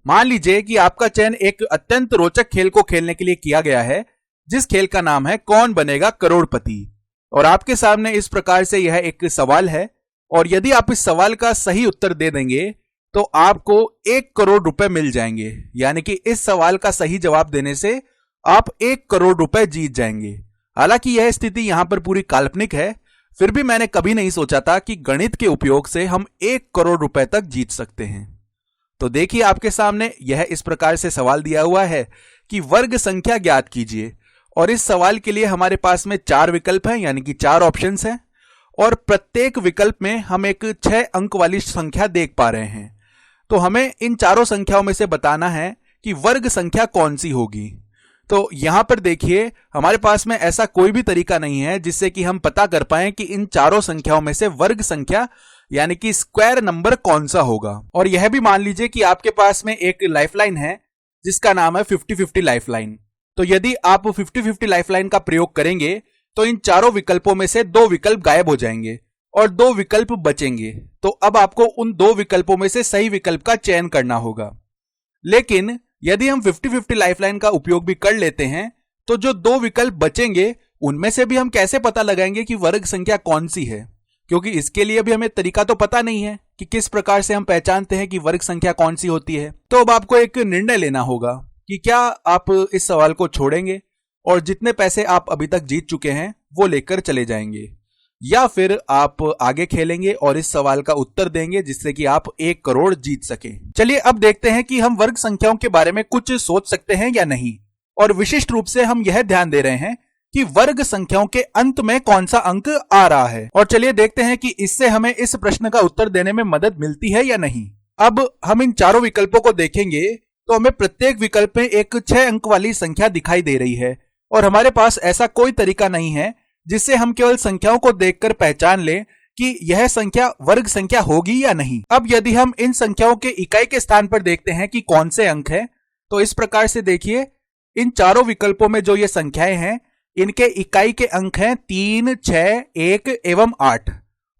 मान लीजिए कि आपका चयन एक अत्यंत रोचक खेल को खेलने के लिए किया गया है, जिस खेल का नाम है कौन बनेगा करोड़पति। और आपके सामने इस प्रकार से यह एक सवाल है, और यदि आप इस सवाल का सही उत्तर दे देंगे तो आपको 1 करोड़ रुपए मिल जाएंगे। यानी कि इस सवाल का सही जवाब देने से आप 1 करोड़ रुपए जीत जाएंगे। हालांकि यह स्थिति यहां पर पूरी काल्पनिक है, फिर भी मैंने कभी नहीं सोचा था कि गणित के उपयोग से हम 1 करोड़ रुपए तक जीत सकते हैं। तो देखिए आपके सामने यह इस प्रकार से सवाल दिया हुआ है कि वर्ग संख्या ज्ञात कीजिए, और इस सवाल के लिए हमारे पास में 4 विकल्प हैं, यानी कि 4 ऑप्शंस हैं, और प्रत्येक विकल्प में हम एक 6 अंक वाली संख्या देख पा रहे हैं। तो हमें इन चारों संख्याओं में से बताना है कि वर्ग संख्या कौन सी होगी। तो यहां पर देखिए हमारे पास में ऐसा कोई भी तरीका नहीं है जिससे कि हम पता कर पाएं कि इन चारों संख्याओं में से वर्ग संख्या यानी कि स्क्वायर नंबर कौन सा होगा। और यह भी मान लीजिए कि आपके पास में एक लाइफलाइन है जिसका नाम है 50-50 लाइफलाइन। तो यदि आप 50-50 लाइफलाइन का प्रयोग करेंगे तो इन चारों विकल्पों में से 2 विकल्प गायब हो जाएंगे और 2 विकल्प बचेंगे। तो अब आपको उन 2 विकल्पों में से सही विकल्प का चयन करना होगा। लेकिन यदि हम 50-50 लाइफलाइन का उपयोग भी कर लेते हैं तो जो 2 विकल्प बचेंगे उनमें से भी हम कैसे पता लगाएंगे कि वर्ग संख्या कौन सी है, क्योंकि इसके लिए भी हमें तरीका तो पता नहीं है कि किस प्रकार से हम पहचानते हैं कि वर्ग संख्या कौन सी होती है। तो अब आपको एक निर्णय लेना होगा कि क्या आप इस सवाल को छोड़ेंगे और जितने पैसे आप अभी तक जीत चुके हैं वो लेकर चले जाएंगे, या फिर आप आगे खेलेंगे और इस सवाल का उत्तर देंगे जिससे कि आप 1 करोड़ जीत सकें। चलिए अब देखते हैं कि हम वर्ग संख्याओं के बारे में कुछ सोच सकते हैं या नहीं, और विशिष्ट रूप से हम यह ध्यान दे रहे हैं कि वर्ग संख्याओं के अंत में कौन सा अंक आ रहा है। और चलिए देखते हैं कि इससे हमें इस प्रश्न का उत्तर देने में मदद मिलती है या नहीं। अब हम इन चारों विकल्पों को देखेंगे तो हमें प्रत्येक विकल्प में एक 6 अंक वाली संख्या दिखाई दे रही है, और हमारे पास ऐसा कोई तरीका नहीं है जिससे हम केवल संख्याओं को देखकर पहचान लें कि यह संख्या वर्ग संख्या होगी या नहीं। अब यदि हम इन संख्याओं के इकाई के स्थान पर देखते हैं कि कौन से अंक हैं, तो इस प्रकार से देखिए इन चारों विकल्पों में जो ये संख्याएं हैं इनके इकाई के अंक हैं 3, 6, 1 एवं 8।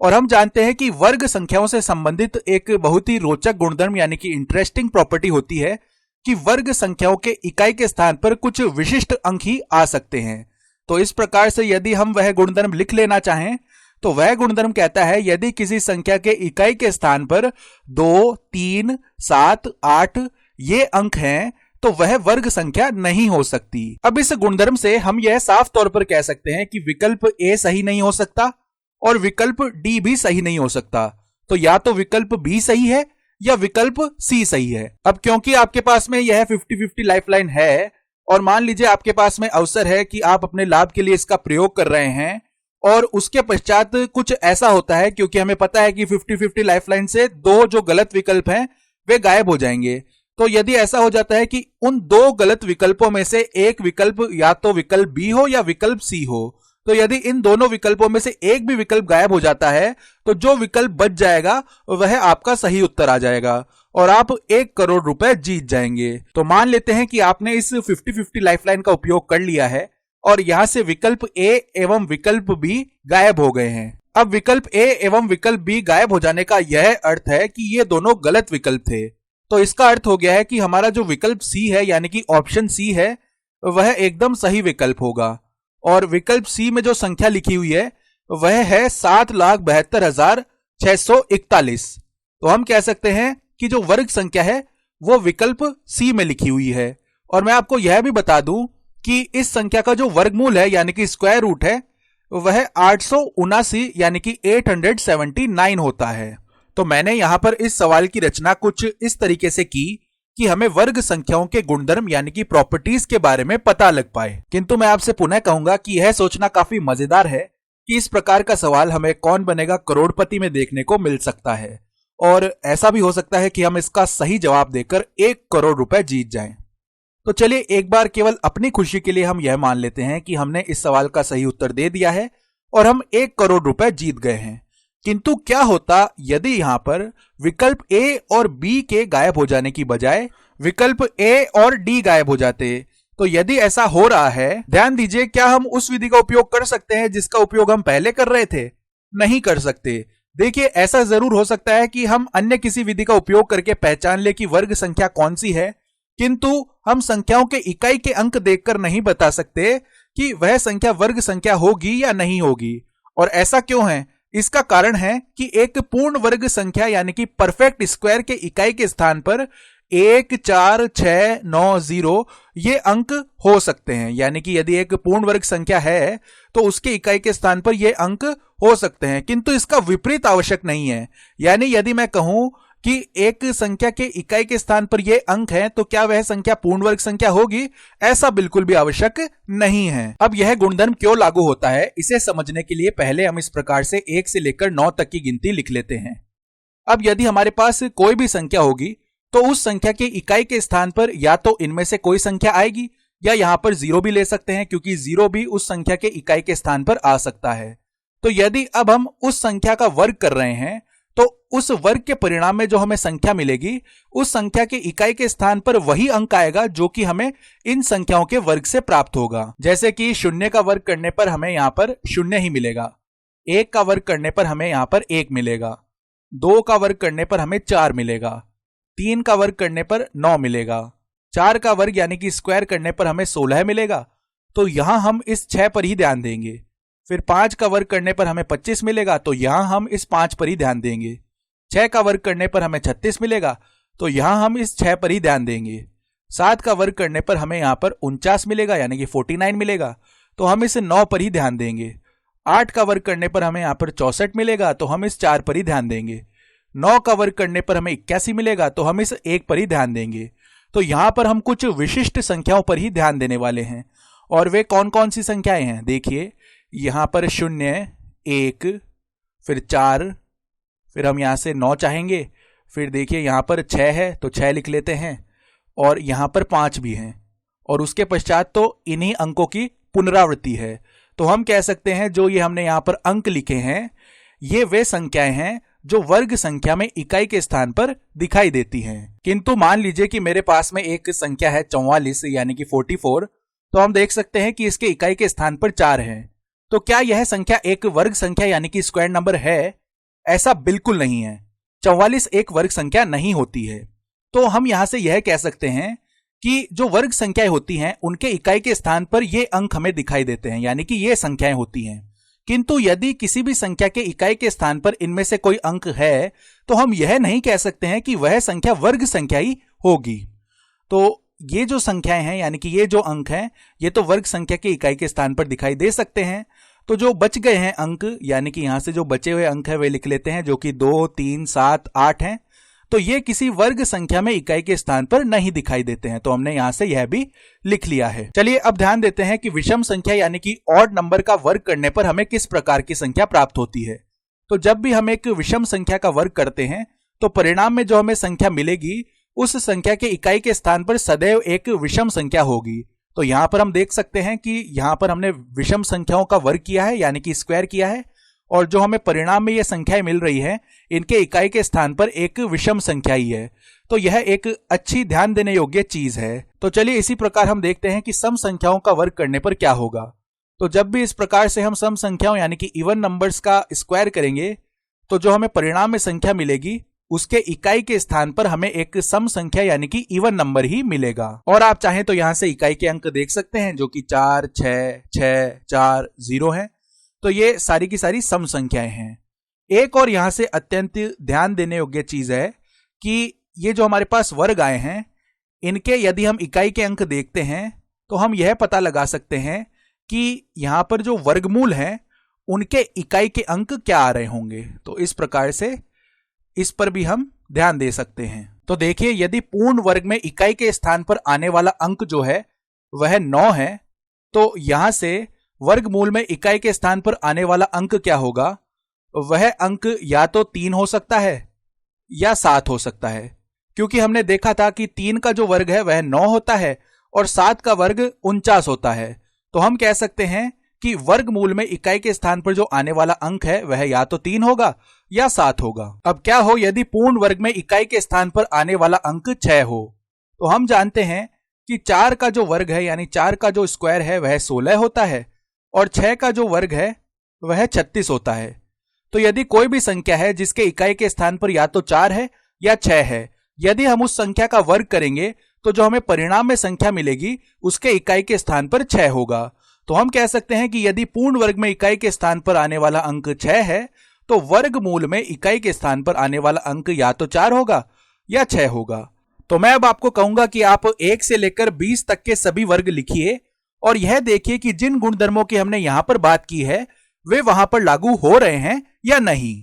और हम जानते हैं कि वर्ग संख्याओं से संबंधित एक बहुत ही रोचक गुणधर्म यानी कि इंटरेस्टिंग प्रॉपर्टी होती है कि वर्ग संख्याओं के इकाई के स्थान पर कुछ विशिष्ट अंक ही आ सकते हैं। तो इस प्रकार से यदि हम वह गुणधर्म लिख लेना चाहें तो वह गुणधर्म कहता है यदि किसी संख्या के इकाई के स्थान पर 2, 3, 7, 8 ये अंक हैं तो वह वर्ग संख्या नहीं हो सकती। अब इस गुणधर्म से हम यह साफ तौर पर कह सकते हैं कि विकल्प ए सही नहीं हो सकता और विकल्प डी भी सही नहीं हो सकता। तो या तो विकल्प बी सही है या विकल्प सी सही है। अब क्योंकि आपके पास में यह 50-50 लाइफलाइन है और मान लीजिए आपके पास में अवसर है कि आप अपने लाभ के लिए इसका प्रयोग कर रहे हैं, और उसके पश्चात कुछ ऐसा होता है, क्योंकि हमें पता है कि 50-50 लाइफलाइन से 2 जो गलत विकल्प हैं वे गायब हो जाएंगे। तो यदि ऐसा हो जाता है कि उन 2 गलत विकल्पों में से एक विकल्प या तो विकल्प बी हो या विकल्प सी हो, तो यदि इन दोनों विकल्पों में से एक भी विकल्प गायब हो जाता है तो जो विकल्प बच जाएगा वह आपका सही उत्तर आ जाएगा और आप 1 करोड़ रुपए जीत जाएंगे। तो मान लेते हैं कि आपने इस 50-50 लाइफलाइन का उपयोग कर लिया है और यहां से विकल्प ए एवं विकल्प बी गायब हो गए हैं। अब विकल्प ए एवं विकल्प बी गायब हो जाने का यह अर्थ है कि ये दोनों गलत विकल्प थे। तो इसका अर्थ हो गया है कि हमारा जो विकल्प सी है यानी कि ऑप्शन सी है वह एकदम सही विकल्प होगा, और विकल्प सी में जो संख्या लिखी हुई है वह है 7,72,641। तो हम कह सकते हैं कि जो वर्ग संख्या है वो विकल्प सी में लिखी हुई है। और मैं आपको यह भी बता दूं कि इस संख्या का जो वर्गमूल है यानी कि स्क्वायर रूट है वह 879 यानी कि 879 होता है। तो मैंने यहां पर इस सवाल की रचना कुछ इस तरीके से की कि हमें वर्ग संख्याओं के गुणधर्म यानी कि प्रॉपर्टीज के बारे में पता लग पाए। किंतु मैं आपसे पुनः कहूंगा कि यह सोचना काफी मजेदार है कि इस प्रकार का सवाल हमें कौन बनेगा करोड़पति में देखने को मिल सकता है, और ऐसा भी हो सकता है कि हम इसका सही जवाब देकर 1 करोड़ रुपए जीत जाएं। तो चलिए एक बार केवल अपनी खुशी के लिए हम यह मान लेते हैं कि हमने इस सवाल का सही उत्तर दे दिया है और हम 1 करोड़ रुपए जीत गए हैं। किंतु क्या होता यदि यहां पर विकल्प ए और बी के गायब हो जाने की बजाय विकल्प ए और डी गायब हो जाते? तो यदि ऐसा हो रहा है, ध्यान दीजिए, क्या हम उस विधि का उपयोग कर सकते हैं जिसका उपयोग हम पहले कर रहे थे? नहीं कर सकते। देखिए, ऐसा जरूर हो सकता है कि हम अन्य किसी विधि का उपयोग करके पहचान ले कि वर्ग संख्या कौन सी है, किंतु हम संख्याओं के इकाई के अंक देखकर नहीं बता सकते कि वह संख्या वर्ग संख्या होगी या नहीं होगी। और ऐसा क्यों है? इसका कारण है कि एक पूर्ण वर्ग संख्या यानी कि परफेक्ट स्क्वायर के इकाई के स्थान पर 1, 4, 6, 9, 0 ये अंक हो सकते हैं। यानी कि यदि एक पूर्ण वर्ग संख्या है तो उसके इकाई के स्थान पर ये अंक हो सकते हैं, किंतु इसका विपरीत आवश्यक नहीं है। यानी यदि मैं कहूं कि एक संख्या के इकाई के स्थान पर ये अंक है तो क्या वह संख्या पूर्ण वर्ग संख्या होगी? ऐसा बिल्कुल भी आवश्यक नहीं है। अब यह गुणधर्म क्यों लागू होता है, इसे समझने के लिए पहले हम इस प्रकार से 1 से लेकर 9 तक की गिनती लिख लेते हैं। अब यदि हमारे पास कोई भी संख्या होगी तो उस संख्या के इकाई के स्थान पर या तो इनमें से कोई संख्या आएगी या यहां पर 0 भी ले सकते हैं, क्योंकि 0 भी उस संख्या के इकाई के स्थान पर आ सकता है। तो यदि अब हम उस संख्या का वर्ग कर रहे हैं तो उस वर्ग के परिणाम में जो हमें संख्या मिलेगी उस संख्या के इकाई के स्थान पर वही अंक आएगा जो कि हमें इन संख्याओं के वर्ग से प्राप्त होगा। जैसे कि 0 का वर्ग करने पर हमें यहां पर 0 ही मिलेगा, 1 का वर्ग करने पर हमें यहां पर 1 मिलेगा, 2 का वर्ग करने पर हमें 4 मिलेगा, 3 का वर्ग करने पर 9 मिलेगा, 4 का वर्ग यानी कि स्क्वायर करने पर हमें 16 मिलेगा। तो यहां हम इस 6 पर ही ध्यान देंगे। फिर 5 का वर्ग करने पर हमें 25 मिलेगा, तो यहां हम इस 5 पर ही ध्यान देंगे। 6 का वर्ग करने पर हमें 36 मिलेगा, तो यहां हम इस 6 पर ही ध्यान देंगे। 7 का वर्ग करने पर हमें यहां पर 49 मिलेगा यानी कि 49 मिलेगा, तो हम इस 9 पर ही ध्यान देंगे। 8 का वर्ग करने पर हमें यहां पर 64 मिलेगा, तो हम इस 4 पर ही ध्यान देंगे। 9 का वर्ग करने पर हमें 81 मिलेगा, तो हम इस 1 पर ही ध्यान देंगे। तो यहां पर हम कुछ विशिष्ट संख्याओं पर ही ध्यान देने वाले हैं। और वे कौन कौन सी संख्याएं हैं? देखिए, यहां पर 0, 1, फिर 4, फिर हम यहां से 9 चाहेंगे, फिर देखिए यहां पर 6 है तो 6 लिख लेते हैं, और यहां पर 5 भी हैं, और उसके पश्चात तो इन्हीं अंकों की पुनरावृत्ति है। तो हम कह सकते हैं जो ये हमने यहां पर अंक लिखे हैं ये वे संख्याएं हैं जो वर्ग संख्या में इकाई के स्थान पर दिखाई देती हैं। किंतु मान लीजिए कि मेरे पास में एक संख्या है 44 यानी कि 44, तो हम देख सकते हैं कि इसके इकाई के स्थान पर 4 है। तो क्या यह संख्या एक वर्ग संख्या यानी कि स्क्वायर नंबर है? ऐसा बिल्कुल नहीं है। 44 एक वर्ग संख्या नहीं होती है। तो हम यहां से यह कह सकते हैं कि जो वर्ग संख्याएं होती हैं उनके इकाई के स्थान पर ये अंक हमें दिखाई देते हैं, यानी कि ये संख्याएं होती हैं। किंतु यदि किसी भी संख्या के इकाई के स्थान पर इनमें से कोई अंक है तो हम यह नहीं कह सकते हैं कि वह संख्या वर्ग संख्या ही होगी। तो ये जो संख्याएं हैं यानी कि ये जो अंक हैं ये तो वर्ग संख्या के इकाई के स्थान पर दिखाई दे सकते हैं। तो जो बच गए हैं अंक यानी कि यहां से जो बचे हुए अंक है वे लिख लेते हैं, जो कि 2, 3, 7, 8 हैं। तो ये किसी वर्ग संख्या में इकाई के स्थान पर नहीं दिखाई देते हैं, तो हमने यहां से यह भी लिख लिया है। चलिए अब ध्यान देते हैं कि विषम संख्या यानी कि ऑड नंबर का वर्ग करने पर हमें किस प्रकार की संख्या प्राप्त होती है। तो जब भी हम एक विषम संख्या का वर्ग करते हैं तो परिणाम में जो हमें संख्या मिलेगी उस संख्या के इकाई के स्थान पर सदैव एक विषम संख्या होगी। तो यहां पर हम देख सकते हैं कि यहां पर हमने विषम संख्याओं का वर्ग किया है यानी कि स्क्वायर किया है, और जो हमें परिणाम में ये संख्याएं मिल रही है इनके इकाई के स्थान पर एक विषम संख्या ही है। तो यह एक अच्छी ध्यान देने योग्य चीज है। तो चलिए इसी प्रकार हम देखते हैं कि सम संख्याओं का वर्ग करने पर क्या होगा। तो जब भी इस प्रकार से हम सम संख्याओं यानी कि इवन नंबर्स का स्क्वायर करेंगे तो जो हमें परिणाम में संख्या मिलेगी उसके इकाई के स्थान पर हमें एक सम संख्या यानी कि इवन नंबर ही मिलेगा। और आप चाहें तो यहां से इकाई के अंक देख सकते हैं जो कि 4, 6, 6, 4, 0 है। तो ये सारी की सारी सम संख्याएं हैं। एक और यहां से अत्यंत ध्यान देने योग्य चीज है कि ये जो हमारे पास वर्ग आए हैं इनके यदि हम इकाई के अंक देखते हैं तो हम यह पता लगा सकते हैं कि यहां पर जो वर्गमूल हैं उनके इकाई के अंक क्या आ रहे होंगे। तो इस प्रकार से इस पर भी हम ध्यान दे सकते हैं। तो देखिए यदि पूर्ण वर्ग में इकाई के स्थान पर आने वाला अंक जो है वह 9 है तो यहां से वर्गमूल में इकाई के स्थान पर आने वाला अंक क्या होगा? वह अंक या तो 3 हो सकता है या 7 हो सकता है, क्योंकि हमने देखा था कि 3 का जो वर्ग है वह 9 होता है और 7 का वर्ग 49 होता है। तो हम कह सकते हैं कि वर्गमूल में इकाई के स्थान पर जो आने वाला अंक है वह या तो 3 होगा या 7 होगा। अब क्या हो यदि पूर्ण वर्ग में इकाई के स्थान पर आने वाला अंक 6 हो? तो हम जानते हैं कि 4 का जो वर्ग है यानी 4 का जो स्क्वायर है वह 16 होता है और 6 का जो वर्ग है वह 36 होता है। तो यदि कोई भी संख्या है जिसके इकाई के स्थान पर या तो 4 है या 6 है, यदि हम उस संख्या का वर्ग करेंगे तो जो हमें परिणाम में संख्या मिलेगी उसके इकाई के स्थान पर 6 होगा। तो हम कह सकते हैं कि यदि पूर्ण वर्ग में इकाई के स्थान पर आने वाला अंक 6 है तो वर्गमूल में इकाई के स्थान पर आने वाला अंक या तो 4 होगा या 6 होगा। तो मैं अब आपको कहूंगा कि आप 1 से लेकर 20 तक के सभी वर्ग लिखिए और यह देखिए कि जिन गुणधर्मों की हमने यहां पर बात की है वे वहां पर लागू हो रहे हैं या नहीं।